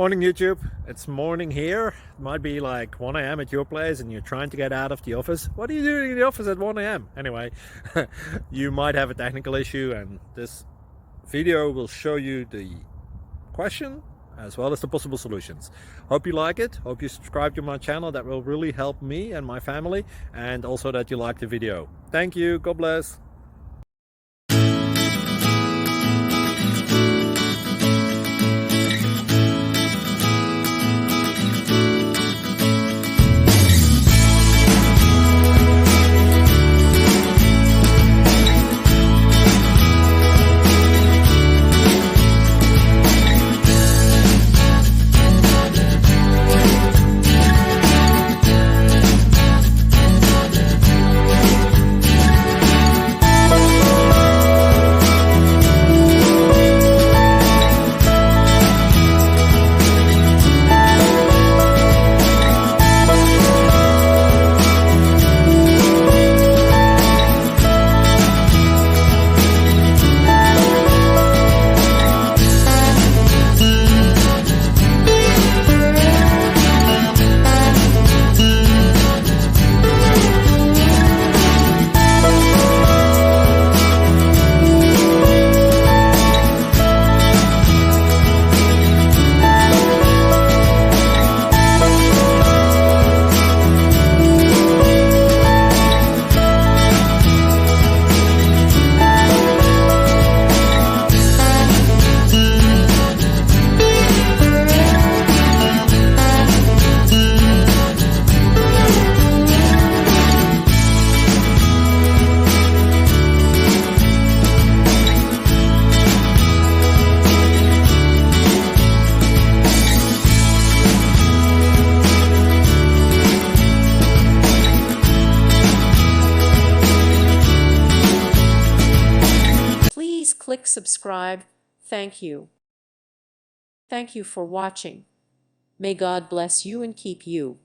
Morning YouTube, it's morning here. It might be like 1 a.m. at your place and you're trying to get out of the office. What are you doing in the office at 1 a.m.? Anyway, you might have a technical issue and this video will show you the question as well as the possible solutions. Hope you like it, hope you subscribe to my channel. That will really help me and my family, and also that you like the video. Thank you, God bless. Click subscribe. Thank you. Thank you for watching. May God bless you and keep you.